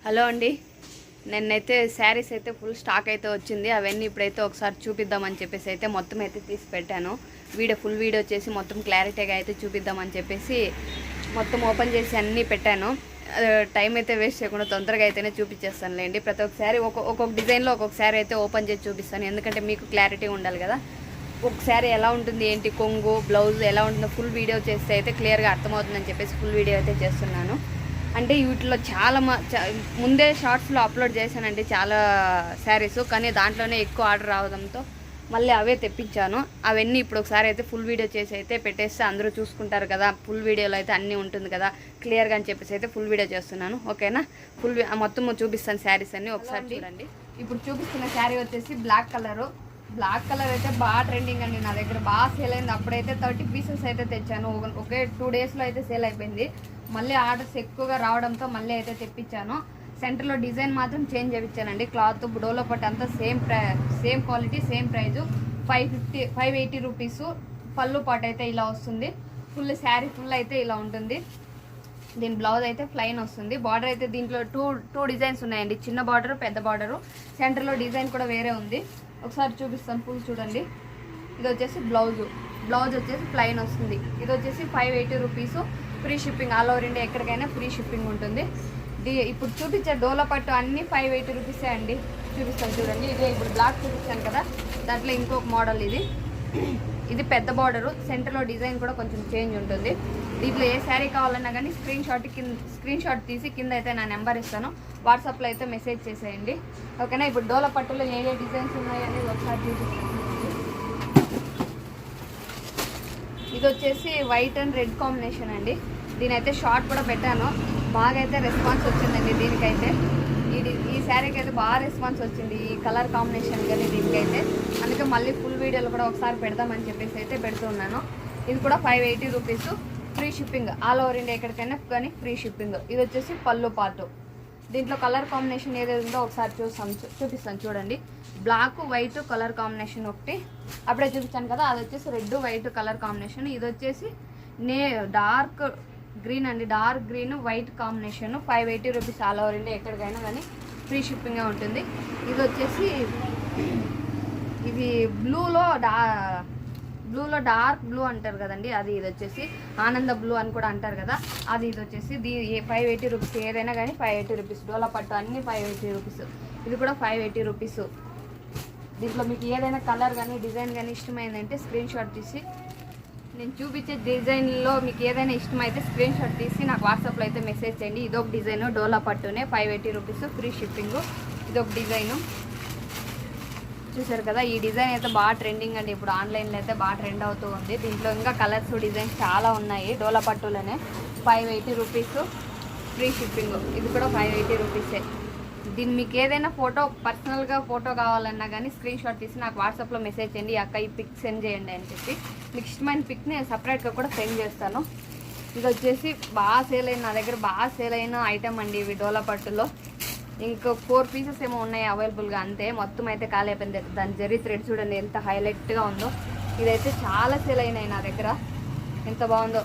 Hello అండి, నిన్నైతే శారీస్ అయితే ఫుల్ స్టాక్ అయితే వచ్చింది. అవన్నీ ఇప్పుడైతే ఒకసారి చూపిద్దామని చెప్పేసి అయితే మొత్తం అయితే తీసి పెట్టాను. ఫుల్ వీడియో చేసి మొత్తం క్లారిటీగా అయితే చూపిద్దామని చెప్పేసి మొత్తం ఓపెన్ చేసి అన్నీ పెట్టాను. టైం అయితే వేస్ట్ చేయకుండా తొందరగా అయితేనే చూపించేస్తానులేండి. ప్రతి ఒక్కసారి ఒక్కొక్క డిజైన్లో ఒక్కొక్కసారి అయితే ఓపెన్ చేసి చూపిస్తాను, ఎందుకంటే మీకు క్లారిటీ ఉండాలి కదా. ఒకసారి ఎలా ఉంటుంది ఏంటి, కొంగు బ్లౌజ్ ఎలా ఉంటుందో ఫుల్ వీడియో చేస్తే అయితే క్లియర్గా అర్థమవుతుందని చెప్పేసి ఫుల్ వీడియో అయితే చేస్తున్నాను. అంటే వీటిలో చాలా ముందే షార్ట్స్లో అప్లోడ్ చేశానండి చాలా శారీస్, కానీ దాంట్లోనే ఎక్కువ ఆర్డర్ రావడంతో మళ్ళీ అవే తెప్పించాను. అవన్నీ ఇప్పుడు ఒకసారి అయితే ఫుల్ వీడియో చేసి అయితే పెట్టేస్తే అందరూ చూసుకుంటారు కదా. ఫుల్ వీడియోలో అయితే అన్నీ ఉంటుంది కదా క్లియర్గా అని చెప్పేసి అయితే ఫుల్ వీడియో చేస్తున్నాను. ఓకేనా, మొత్తం చూపిస్తాను శారీస్ అన్నీ ఒకసారి చూడండి. ఇప్పుడు చూపిస్తున్న శారీ వచ్చేసి బ్లాక్ కలర్ అయితే బాగా ట్రెండింగ్ అండి. నా దగ్గర బాగా సేల్ అయింది. అప్పుడైతే 30 పీసెస్ అయితే తెచ్చాను. ఒకే 2 డేస్లో అయితే సేల్ అయిపోయింది. మళ్ళీ ఆర్డర్స్ ఎక్కువగా రావడంతో మళ్ళీ అయితే తెప్పించాను. సెంటర్లో డిజైన్ మాత్రం చేంజ్ చేయించానండి. క్లాత్ డోలో పట్టు అంతా same quality same price 580 rupees. పళ్ళు పాటు అయితే ఇలా వస్తుంది. ఫుల్ శారీ ఫుల్ అయితే ఇలా ఉంటుంది. దీని బ్లౌజ్ అయితే ప్లెయిన్ వస్తుంది. బార్డర్ అయితే దీంట్లో టూ డిజైన్స్ ఉన్నాయండి, చిన్న బార్డరు పెద్ద బార్డరు. సెంటర్లో డిజైన్ కూడా వేరే ఉంది. ఒకసారి చూపిస్తాను ఫుల్ చూడండి. ఇది వచ్చేసి బ్లౌజ్ వచ్చేసి ప్లెయిన్ వస్తుంది. ఇది వచ్చేసి 580 rupees. Free shipping, all over India ఎక్కడికైనా ఫ్రీ షిప్పింగ్ ఉంటుంది. ఇప్పుడు చూపించే డోలో పట్టు అన్నీ 580 రూపీసే అండి. చూపిస్తాను చూడండి. ఇదే ఇప్పుడు బ్లాక్ చూపించాను కదా, దాంట్లో ఇంకొక మోడల్ ఇది పెద్ద బార్డరు. సెంటర్లో డిజైన్ కూడా కొంచెం చేంజ్ ఉంటుంది. దీంట్లో ఏ శారీ కావాలన్నా కానీ స్క్రీన్ షాట్ తీసి కింద అయితే నా నెంబర్ ఇస్తాను, వాట్సాప్లో అయితే మెసేజ్ చేసేయండి. ఓకేనా. ఇప్పుడు డోలో పట్టులో ఏ డిజైన్స్ ఉన్నాయని ఒకసారి చూపిస్తాను. ఇది వచ్చేసి వైట్ అండ్ రెడ్ కాంబినేషన్ అండి. దీనైతే షార్ట్ కూడా పెట్టాను, బాగా అయితే రెస్పాన్స్ వచ్చిందండి దీనికైతే. ఈ శారీకి అయితే బాగా రెస్పాన్స్ వచ్చింది, ఈ కలర్ కాంబినేషన్ కానీ దీనికైతే. అందుకే మళ్ళీ ఫుల్ వీడియోలు కూడా ఒకసారి పెడదామని చెప్పేసి అయితే పెడుతున్నాను. ఇది కూడా 580 rupees. Free shipping, all over India ఎక్కడికైనా కానీ ఫ్రీ షిప్పింగ్. ఇది వచ్చేసి పళ్ళు పాటు. దీంట్లో కలర్ కాంబినేషన్ ఏదైతే ఉందో ఒకసారి చూపిస్తాను చూడండి. బ్లాక్ వైట్ కలర్ కాంబినేషన్ ఒకటి అప్పుడే చూపించాను కదా, అది వచ్చేసి రెడ్ వైట్ కలర్ కాంబినేషన్. ఇది వచ్చేసి డార్క్ గ్రీన్ అండి, dark green white combination. 580 rupees, all over India ఎక్కడికైనా కానీ ఫ్రీ షిప్పింగ్గా ఉంటుంది. ఇది వచ్చేసి ఇది బ్లూలో డార్క్ బ్లూ అంటారు కదండి, అది. ఇది వచ్చేసి ఆనంద బ్లూ అని కూడా అంటారు కదా, అది. ఇది వచ్చేసి 580 రూపీస్. ఏదైనా కానీ 580 రూపీస్. డోలా పట్టు అన్నీ 580 రూపీస్. ఇది కూడా 580 రూపీస్. దీంట్లో మీకు ఏదైనా కలర్ కానీ డిజైన్ కానీ ఇష్టమైందంటే స్క్రీన్ షాట్ తీసి, నేను చూపించే డిజైన్లో మీకు ఏదైనా ఇష్టమైతే స్క్రీన్ షాట్ తీసి నాకు వాట్సాప్లో అయితే మెసేజ్ చేయండి. ఇదొక డిజైన్ డోలా పట్టునే 580 రూపీస్ ఫ్రీ షిప్పింగ్. ఇదొక డిజైను చూసారు కదా. ఈ డిజైన్ అయితే బాగా ట్రెండింగ్ అండి, ఇప్పుడు ఆన్లైన్లో అయితే బాగా ట్రెండ్ అవుతూ ఉంది. దీంట్లో ఇంకా కలర్స్ డిజైన్స్ చాలా ఉన్నాయి. డోలా పట్టులోనే 580 రూపీస్ ఫ్రీ షిప్పింగ్. ఇది కూడా 580 రూపీసే. దీన్ని మీకు ఏదైనా పర్సనల్గా ఫోటో కావాలన్నా కానీ స్క్రీన్ షాట్ తీసి నాకు వాట్సాప్లో మెసేజ్ చేయండి, అక్క ఈ పిక్ సెండ్ చేయండి అని చెప్పి. మీకు ఇష్టమైన పిక్ని నేను సపరేట్గా కూడా సెండ్ చేస్తాను. ఇది వచ్చేసి నా దగ్గర బాగా సేల్ అయిన ఐటమ్ అండి ఇవి డోలా పట్టులో. ఇంకో 4 పీసెస్ ఏమో ఉన్నాయి అవైలబుల్గా, అంతే. మొత్తం అయితే ఖాళీ అయిపోయింది. దాని జరీ థ్రెడ్ చూడండి ఎంత హైలైట్గా ఉందో. ఇదైతే చాలా సేల్ అయినాయి నా దగ్గర, ఎంత బాగుందో.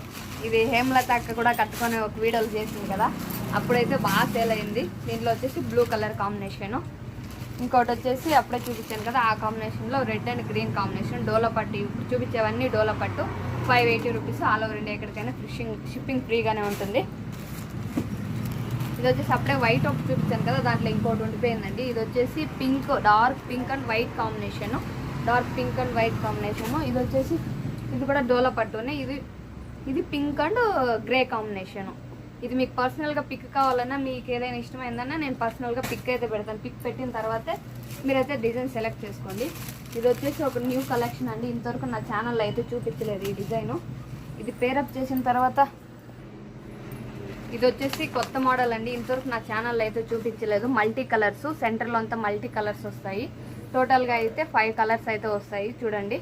ఇది హేమలత అక్క కూడా కట్టుకొని ఒక వీడియోలు చేసింది కదా, అప్పుడైతే బాగా సేల్ అయింది. దీంట్లో వచ్చేసి బ్లూ కలర్ కాంబినేషను. ఇంకోటి వచ్చేసి అప్పుడే చూపించాను కదా, ఆ కాంబినేషన్లో రెడ్ అండ్ గ్రీన్ కాంబినేషన్. డోలా పట్టు ఇప్పుడు చూపించేవన్నీ డోలా పట్టు 580 రూపీస్. ఆల్ ఓవర్ ఇండియా ఎక్కడికైనా షిప్పింగ్ ఫ్రీగానే ఉంటుంది. ఇది వచ్చేసి అప్పుడే వైట్ ఒకటి చూపించాను కదా, దాంట్లో ఇంకోటి ఉండిపోయిందండి. ఇది వచ్చేసి dark pink and white combination. ఇది వచ్చేసి ఇది కూడా డోలా పట్టునే. ఇది పింక్ అండ్ గ్రే కాంబినేషను. ఇది మీకు పర్సనల్గా పిక్ కావాలన్నా, మీకు ఏదైనా ఇష్టమైందన్నా నేను పర్సనల్గా పిక్ అయితే పెడతాను. పిక్ పెట్టిన తర్వాతే మీరైతే డిజైన్ సెలెక్ట్ చేసుకోండి. ఇది వచ్చేసి ఒక న్యూ కలెక్షన్ అండి, ఇంతవరకు నా ఛానల్లో అయితే చూపించలేదు ఈ డిజైను. ఇది పేరప్ చేసిన తర్వాత ఇది వచ్చేసి కొత్త మోడల్ అండి, ఇంతవరకు నా ఛానల్లో అయితే చూపించలేదు. మల్టీ కలర్స్, సెంటర్లో అంతా మల్టీ కలర్స్ వస్తాయి. టోటల్గా అయితే 5 కలర్స్ అయితే వస్తాయి. చూడండి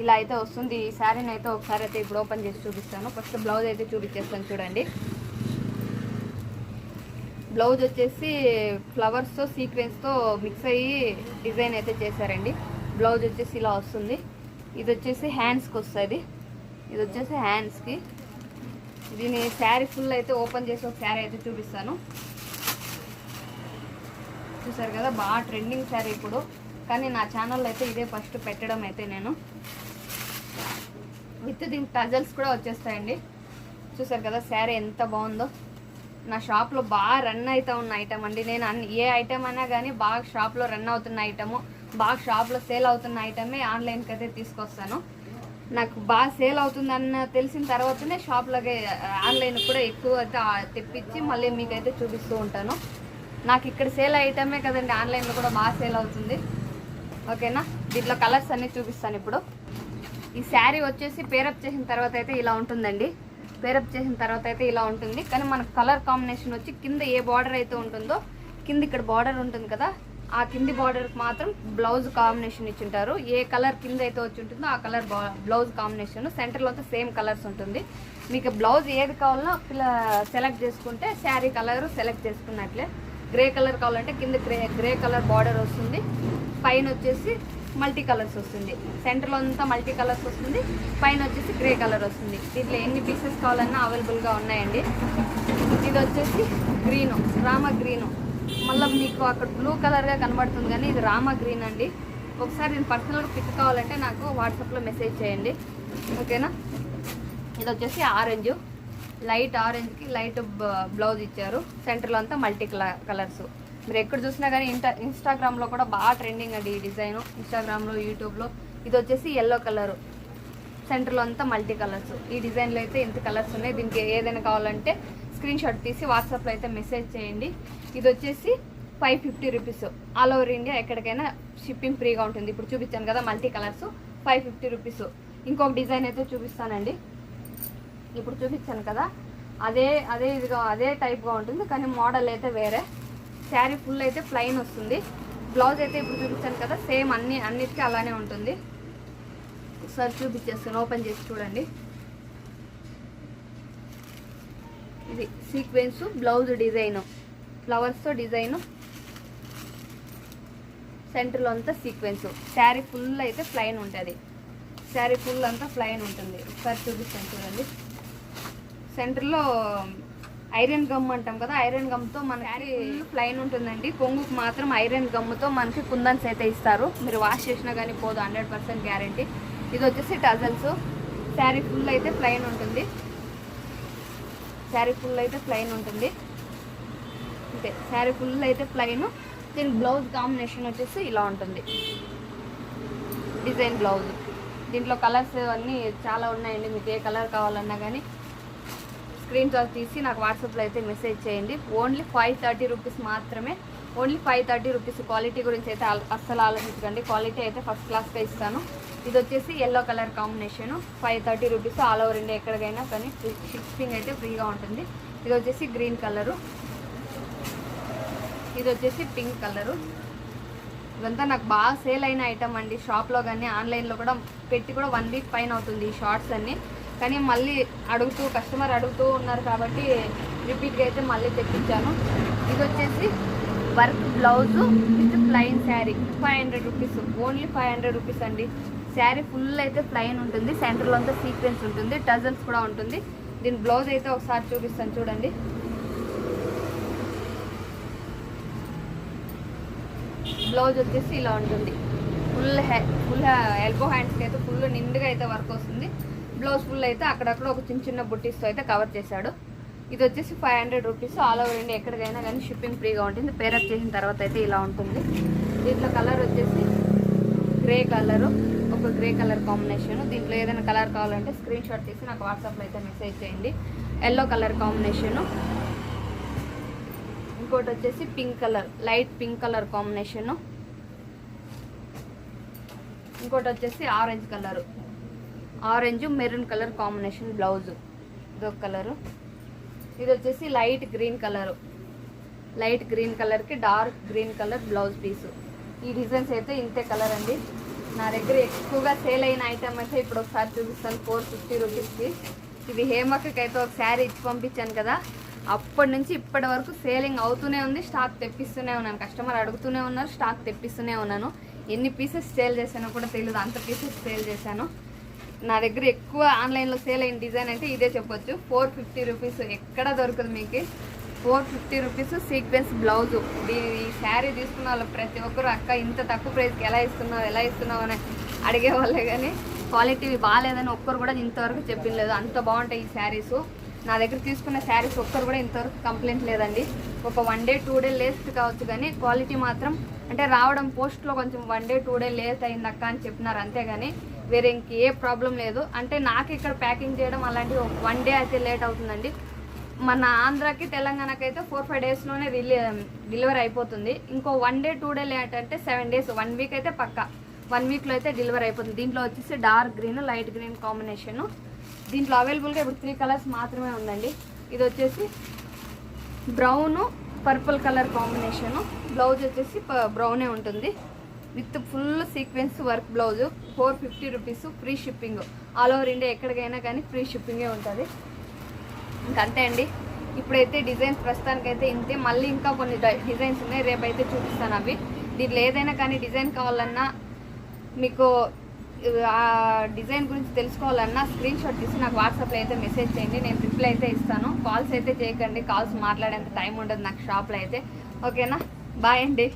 ఇలా అయితే వస్తుంది. ఈ శారీని అయితే ఒకసారి అయితే ఇప్పుడు ఓపెన్ చేసి చూపిస్తాను. ఫస్ట్ బ్లౌజ్ అయితే చూపించేస్తాను చూడండి. బ్లౌజ్ వచ్చేసి ఫ్లవర్స్తో సీక్వెన్స్తో మిక్స్ అయ్యి డిజైన్ అయితే చేశారండి. బ్లౌజ్ వచ్చేసి ఇలా వస్తుంది. ఇది వచ్చేసి హ్యాండ్స్కి వస్తుంది. ఇది వచ్చేసి హ్యాండ్స్కి. దీని శారీ ఫుల్ అయితే ఓపెన్ చేసి ఒక శారీ అయితే చూపిస్తాను. చూసారు కదా, బాగా ట్రెండింగ్ శారీ ఇప్పుడు. కానీ నా ఛానల్లో అయితే ఇదే ఫస్ట్ పెట్టడం అయితే నేను. విత్ దీని టజల్స్ కూడా వచ్చేస్తాయండి. చూసారు కదా శారీ ఎంత బాగుందో. నా షాప్లో బాగా రన్ అవుతూ ఉన్న ఐటమ్ అండి. నేను ఏ ఐటమ్ అయినా కానీ బాగా షాప్లో రన్ అవుతున్న ఐటము, బాగా షాప్లో సేల్ అవుతున్న ఐటమే ఆన్లైన్కి అయితే తీసుకొస్తాను. నాకు బాగా సేల్ అవుతుందన్న తెలిసిన తర్వాతనే షాప్లోకి ఆన్లైన్ కూడా ఎక్కువ అయితే తెప్పించి మళ్ళీ మీకైతే చూపిస్తూ ఉంటాను. నాకు ఇక్కడ సేల్ ఐటమే కదండి ఆన్లైన్లో కూడా బాగా సేల్ అవుతుంది. ఓకేనా, దీంట్లో కలర్స్ అన్నీ చూపిస్తాను ఇప్పుడు. ఈ శారీ వచ్చేసి పేరప్ చేసిన తర్వాత అయితే ఇలా ఉంటుందండి. పేరప్ చేసిన తర్వాత అయితే ఇలా ఉంటుంది. కానీ మనకు కలర్ కాంబినేషన్ వచ్చి కింద ఏ బార్డర్ అయితే ఉంటుందో, కింద ఇక్కడ బార్డర్ ఉంటుంది కదా, ఆ కింది బార్డర్కి మాత్రం బ్లౌజ్ కాంబినేషన్ ఇచ్చింటారు. ఏ కలర్ కింద అయితే వచ్చి ఉంటుందో ఆ కలర్ బ్లౌజ్ కాంబినేషన్. సెంటర్లో అంతా సేమ్ కలర్స్ ఉంటుంది. మీకు బ్లౌజ్ ఏది కావాలన్నా సెలెక్ట్ చేసుకుంటే శారీ కలర్ సెలెక్ట్ చేసుకున్నట్లే. గ్రే కలర్ కావాలంటే కింద గ్రే కలర్ బార్డర్ వస్తుంది, పైన వచ్చేసి మల్టీ కలర్స్ వస్తుంది. సెంటర్లో అంతా మల్టీ కలర్స్ వస్తుంది, పైన వచ్చేసి గ్రే కలర్ వస్తుంది. దీంట్లో ఎన్ని పీసెస్ కావాలన్నా అవైలబుల్గా ఉన్నాయండి. ఇది వచ్చేసి గ్రీను, రామా గ్రీను. మళ్ళీ మీకు అక్కడ బ్లూ కలర్గా కనబడుతుంది కానీ ఇది రామా గ్రీన్ అండి. ఒకసారి నేను పర్సనల్గా పిక్ కావాలంటే నాకు వాట్సాప్లో మెసేజ్ చేయండి. ఓకేనా, ఇది వచ్చేసి ఆరెంజ్, లైట్ ఆరెంజ్కి లైట్ బ్లౌజ్ ఇచ్చారు. సెంటర్లో అంతా మల్టీ కలర్స్. మీరు ఎక్కడ చూసినా కానీ ఇన్స్టాగ్రామ్లో కూడా బాగా ట్రెండింగ్ అండి ఈ డిజైను. ఇన్స్టాగ్రామ్లో, యూట్యూబ్లో. ఇది వచ్చేసి ఎల్లో కలరు, సెంటర్లో అంతా మల్టీ కలర్స్. ఈ డిజైన్లో అయితే ఇంత కలర్స్ ఉన్నాయి. దీనికి ఏదైనా కావాలంటే స్క్రీన్ షాట్ తీసి వాట్సాప్లో అయితే మెసేజ్ చేయండి. ఇది వచ్చేసి 550 రూపీస్. ఆల్ ఓవర్ ఇండియా ఎక్కడికైనా షిప్పింగ్ ఫ్రీగా ఉంటుంది. ఇప్పుడు చూపించాను కదా మల్టీ కలర్స్, 550 రూపీస్. ఇంకొక డిజైన్ అయితే చూపిస్తానండి. ఇప్పుడు చూపించాను కదా, అదే టైప్గా ఉంటుంది కానీ మోడల్ అయితే వేరే. శారీ ఫుల్ అయితే ప్లెయిన్ వస్తుంది. బ్లౌజ్ అయితే ఇప్పుడు చూపించాను కదా సేమ్ అన్నిటికీ అలానే ఉంటుంది. ఒకసారి చూపించేస్తాను, ఓపెన్ చేసి చూడండి. ఇది సీక్వెన్స్ బ్లౌజ్ డిజైను, ఫ్లవర్స్తో డిజైను, సెంటర్లో అంతా సీక్వెన్స్. శారీ ఫుల్ అయితే ప్లెయిన్ ఉంటుంది. శారీ ఫుల్ అంతా ప్లెయిన్ ఉంటుంది. ఒకసారి చూపిస్తాను చూడండి. సెంటర్లో ఐరన్ గమ్ అంటాం కదా, ఐరన్ గమ్తో మన శారీ ఫుల్ ప్లెయిన్ ఉంటుందండి. కొంగుకు మాత్రం ఐరన్ గమ్తో మనకి కుందన్స్ అయితే ఇస్తారు. మీరు వాష్ చేసినా కానీ పోదు, 100% గ్యారంటీ. ఇది వచ్చేసి టజల్స్. శారీ ఫుల్ అయితే ప్లెయిన్ ఉంటుంది. శారీ ఫుల్ అయితే ప్లెయిన్ ఉంటుంది అంతే. శారీ ఫుల్ అయితే ప్లెయిన్. దీని బ్లౌజ్ కాంబినేషన్ వచ్చేసి ఇలా ఉంటుంది, డిజైన్ బ్లౌజ్. దీంట్లో కలర్స్ అన్నీ చాలా ఉన్నాయండి. మీకు ఏ కలర్ కావాలన్నా కానీ స్క్రీన్ షాట్ తీసి నాకు వాట్సాప్లో అయితే మెసేజ్ చేయండి. ఓన్లీ 530 రూపీస్ మాత్రమే. Only 530 rupees. క్వాలిటీ గురించి అయితే అస్సలు ఆలోచించకండి. క్వాలిటీ అయితే ఫస్ట్ క్లాస్గా ఇస్తాను. ఇది వచ్చేసి yellow colour combination, 530 rupees. All over India ఎక్కడికైనా కానీ షిప్పింగ్ అయితే ఫ్రీగా ఉంటుంది. ఇది వచ్చేసి గ్రీన్ కలరు, ఇది వచ్చేసి పింక్ కలరు. ఇదంతా నాకు బాగా సేల్ అయిన ఐటమ్ అండి. షాప్లో కానీ ఆన్లైన్లో కూడా పెట్టి కూడా 1 వీక్ పైన అవుతుంది ఈ షార్ట్స్ అన్నీ. కానీ మళ్ళీ కస్టమర్ అడుగుతూ ఉన్నారు కాబట్టి రిపీట్గా అయితే మళ్ళీ తెప్పించాను. ఇది వచ్చేసి work blouse with plain sari, 500 rupees. Only 500 rupees అండి. శారీ ఫుల్ అయితే ప్లెయిన్ ఉంటుంది. సెంటర్లో అంతా సీక్వెన్స్ ఉంటుంది, టజల్స్ కూడా ఉంటుంది. దీని బ్లౌజ్ అయితే ఒకసారి చూపిస్తాను చూడండి. బ్లౌజ్ వచ్చేసి ఇలా ఉంటుంది. ఫుల్ ఎల్బో హ్యాండ్స్కి అయితే ఫుల్ నిండుగా అయితే వర్క్ వస్తుంది. బ్లౌజ్ ఫుల్ అయితే అక్కడక్కడ ఒక చిన్న బుట్టీస్తో అయితే కవర్ చేశాడు. ఇది వచ్చేసి 500 రూపీస్. ఆల్ ఓవర్ ఇండియా ఎక్కడికైనా కానీ షిప్పింగ్ ఫ్రీగా ఉంటుంది. పేరప్ చేసిన తర్వాత అయితే ఇలా ఉంటుంది. దీంట్లో కలర్ వచ్చేసి గ్రే కలరు, ఒక గ్రే కలర్ కాంబినేషన్. దీంట్లో ఏదైనా కలర్ కావాలంటే స్క్రీన్ షాట్ తీసి నాకు వాట్సాప్లో అయితే మెసేజ్ చేయండి. ఎల్లో కలర్ కాంబినేషను, ఇంకోటి వచ్చేసి pink colour, light pink colour combination, ఇంకోటి వచ్చేసి orange colour, orange maroon colour combination blouse, ఇదొక కలరు. ఇది వచ్చేసి light green colour, light green కలర్కి dark green colour blouse piece. ఈ డిజైన్స్ అయితే ఇంతే కలర్ అండి. నా దగ్గర ఎక్కువగా సేల్ అయిన ఐటమ్ అయితే ఇప్పుడు ఒకసారి చూపిస్తాను. 450 రూపీస్కి. ఇది హేమక్కకి అయితే ఒక శారీ ఇచ్చి పంపించాను కదా, అప్పటి నుంచి ఇప్పటి వరకు సేలింగ్ అవుతూనే ఉంది. స్టాక్ తెప్పిస్తూనే ఉన్నాను, కస్టమర్ అడుగుతూనే ఉన్నారు, స్టాక్ తెప్పిస్తూనే ఉన్నాను. ఎన్ని పీసెస్ సేల్ చేశానో కూడా తెలియదు, అంత పీసెస్ సేల్ చేశాను. నా దగ్గర ఎక్కువ ఆన్లైన్లో సేల్ అయిన డిజైన్ అంటే ఇదే చెప్పొచ్చు. 450 రూపీస్. ఎక్కడ దొరకదు మీకు. 450 రూపీస్ సీక్వెన్స్ బ్లౌజు. ఈ శారీ తీసుకున్న వాళ్ళు ప్రతి ఒక్కరు అక్క ఇంత తక్కువ ప్రైస్కి ఎలా ఇస్తున్నావు అని అడిగేవాళ్ళే, కానీ క్వాలిటీ బాగాలేదని ఒక్కరు కూడా ఇంతవరకు చెప్పింది. అంత బాగుంటాయి ఈ శారీస్. నా దగ్గర తీసుకున్న శారీస్ ఒక్కరు కూడా ఇంతవరకు కంప్లైంట్ లేదండి. ఒక 1 డే 2 డే లేట్ కావచ్చు, కానీ క్వాలిటీ మాత్రం అంటే రావడం పోస్ట్లో కొంచెం 1 డే 2 డే లేట్ అయింది అక్క అని చెప్పినారు, అంతేగాని వేరే ఇంకే ప్రాబ్లం లేదు. అంటే నాకు ఇక్కడ ప్యాకింగ్ చేయడం అలాంటివి 1 డే అయితే లేట్ అవుతుందండి. మన ఆంధ్రాకి తెలంగాణకి అయితే 4-5 డేస్లోనే డెలివరీ అయిపోతుంది. ఇంకో 1 డే 2 డే లేట్ అంటే 7 డేస్, 1 వీక్ అయితే పక్కా 1 వీక్లో అయితే డెలివరీ అయిపోతుంది. దీంట్లో వచ్చేసి dark green light green combination. దీంట్లో అవైలబుల్గా ఇప్పుడు 3 కలర్స్ మాత్రమే ఉందండి. ఇది వచ్చేసి brown purple colour combination. Blouse వచ్చేసి బ్రౌనే ఉంటుంది with full sequence work blouse. 450 rupees, free shipping. All over India ఎక్కడికైనా కానీ ఫ్రీ షిప్పింగే ఉంటుంది. ఇంకంతే అండి. ఇప్పుడైతే డిజైన్స్ ప్రస్తుతానికైతే ఇంతే. మళ్ళీ ఇంకా కొన్ని డిజైన్స్ ఉన్నాయి, రేపైతే చూపిస్తాను అవి. దీంట్లో ఏదైనా కానీ డిజైన్ కావాలన్నా, మీకు ఆ డిజైన్ గురించి తెలుసుకోవాలన్నా స్క్రీన్ షాట్ తీసి నాకు వాట్సాప్లో అయితే మెసేజ్ చేయండి, నేను రిప్లై అయితే ఇస్తాను. కాల్స్ అయితే చేయకండి, కాల్స్ మాట్లాడేంత టైం ఉండదు నాకు షాప్లో అయితే. ఓకేనా, బాయ్ అండి.